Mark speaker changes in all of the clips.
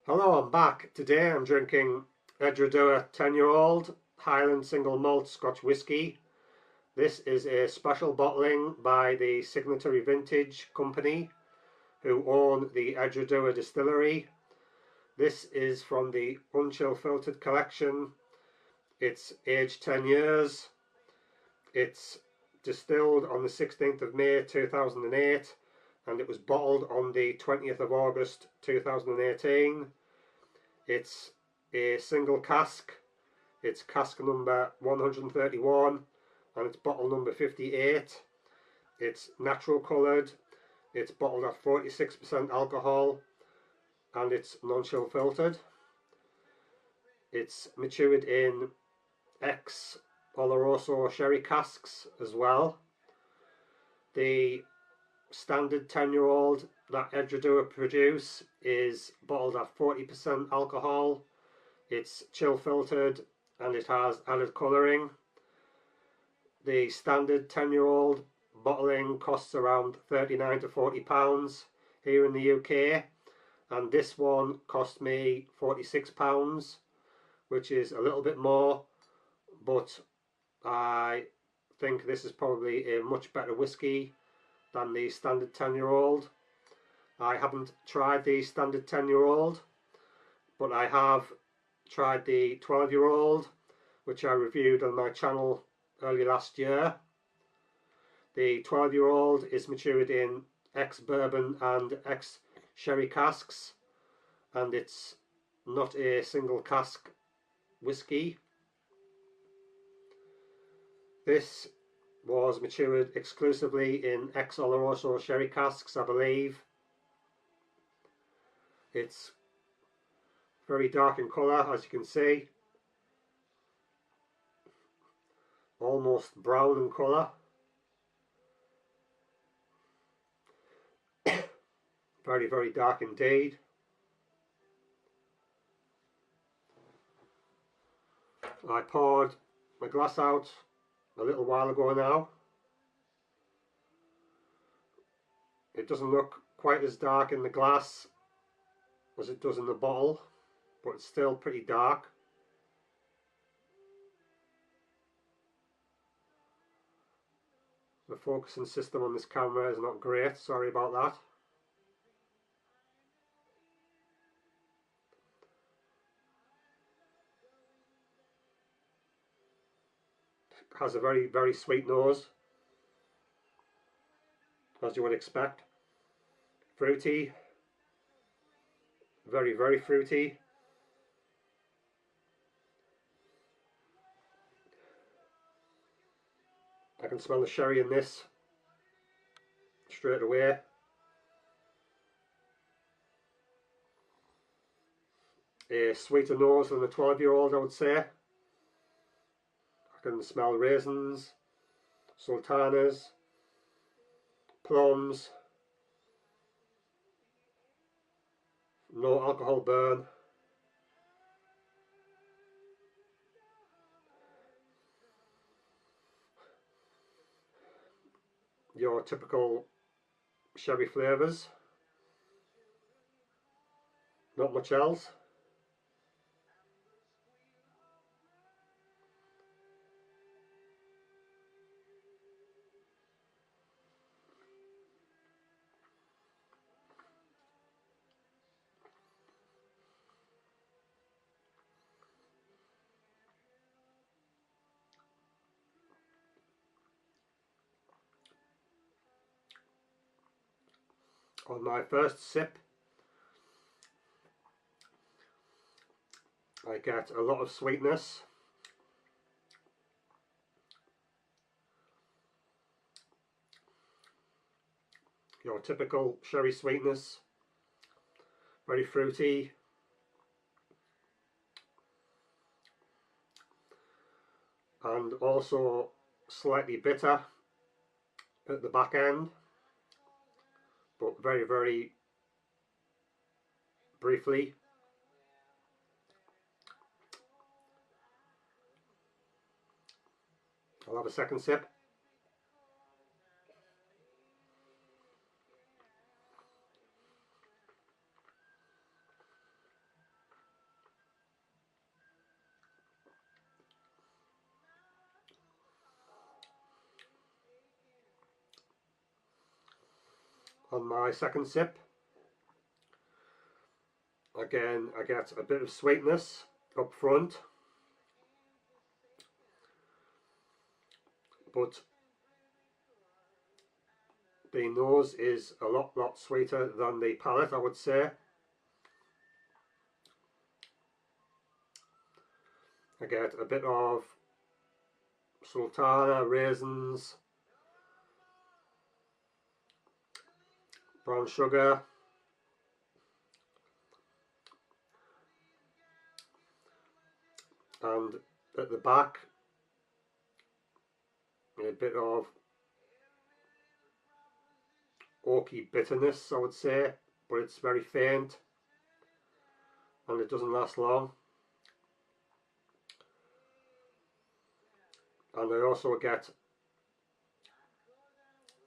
Speaker 1: Hello, I'm back. Today I'm drinking Edradour 10-year-old Highland single malt Scotch whisky. This is a special bottling by the Signatory Vintage Company, who own the Edradour distillery. This is from the unchill filtered collection. It's aged 10 years. It's distilled on the 16th of May 2008 and it was bottled on the 20th of August 2018. It's a single cask. It's cask number 131 and it's bottle number 58. It's natural coloured. It's bottled at 46% alcohol and it's non-chill filtered. It's matured in ex Oloroso sherry casks as well. The standard 10-year-old that Edradour produce is bottled at 40% alcohol. It's chill filtered and it has added colouring. The standard 10-year-old bottling costs around £39 to £40 here in the UK, and this one cost me £46, which is a little bit more, but I think this is probably a much better whisky than the standard 10-year-old. I haven't tried the standard 10-year-old, but I have tried the 12-year-old, which I reviewed on my channel early last year. The 12-year-old is matured in ex-bourbon and ex-sherry casks, and it's not a single cask whisky. This was matured exclusively in ex Oloroso sherry casks, I believe. It's very dark in colour, as you can see, almost brown in colour. Very, very dark indeed. I poured my glass out a little while ago now. It doesn't look quite as dark in the glass as it does in the bottle, but it's still pretty dark. The focusing system on this camera is not great, sorry about that. It has a very, very sweet nose, as you would expect. Fruity, very, very fruity. I can smell the sherry in this straight away. A sweeter nose than the 12-year-old, I would say. I can smell raisins, sultanas, plums, no alcohol burn. Your typical sherry flavours, not much else. On my first sip, I get a lot of sweetness. Your typical sherry sweetness, very fruity. And also slightly bitter at the back end, but very, very briefly. I'll have a second sip. on my second sip. Again, I get a bit of sweetness up front, but the nose is a lot sweeter than the palate, I would say. I get a bit of sultana, raisins, brown sugar, and at the back a bit of oaky bitterness, I would say, but it's very faint and it doesn't last long. And I also get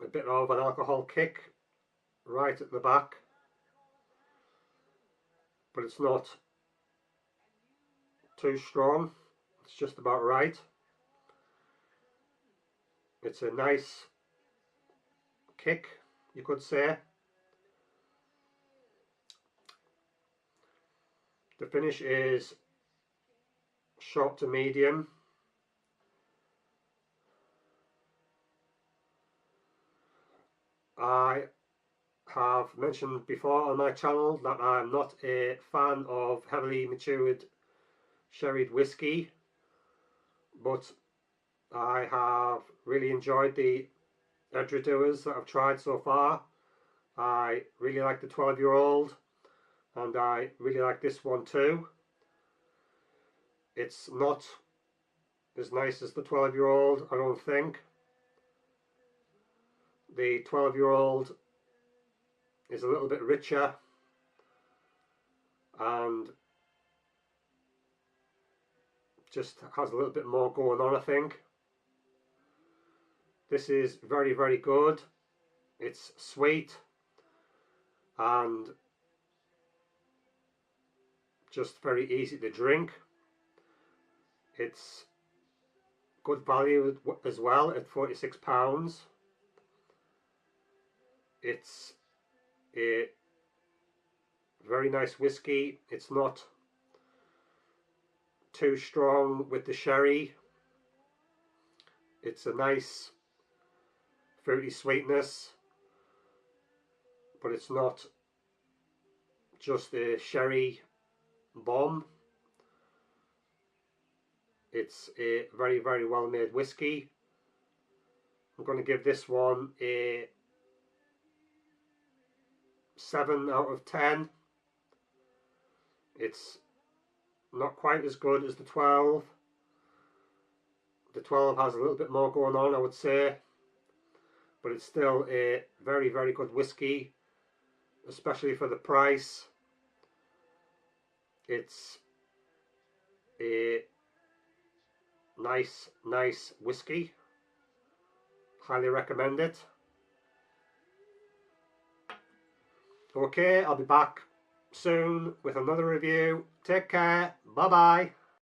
Speaker 1: a bit of an alcohol kick right at the back, but it's not too strong, it's just about right. It's a nice kick, you could say. The finish is short to medium. I have mentioned before on my channel that I'm not a fan of heavily matured sherried whiskey, but I have really enjoyed the Edradours that I've tried so far. I really like the 12-year-old and I really like this one too. It's not as nice as the 12-year-old, I don't think. The 12-year-old is a little bit richer and just has a little bit more going on, I think. This is very good. It's sweet and just very easy to drink. It's good value as well at £46. It's a very nice whiskey. It's not too strong with the sherry. It's a nice fruity sweetness, but it's not just a sherry bomb. It's a very well made whiskey. I'm going to give this one a 7 out of 10. It's not quite as good as the 12. The 12 has a little bit more going on, I would say, but it's still a very good whiskey, especially for the price. It's a nice whiskey. Highly recommend it. Okay, I'll be back soon with another review. Take care. Bye bye.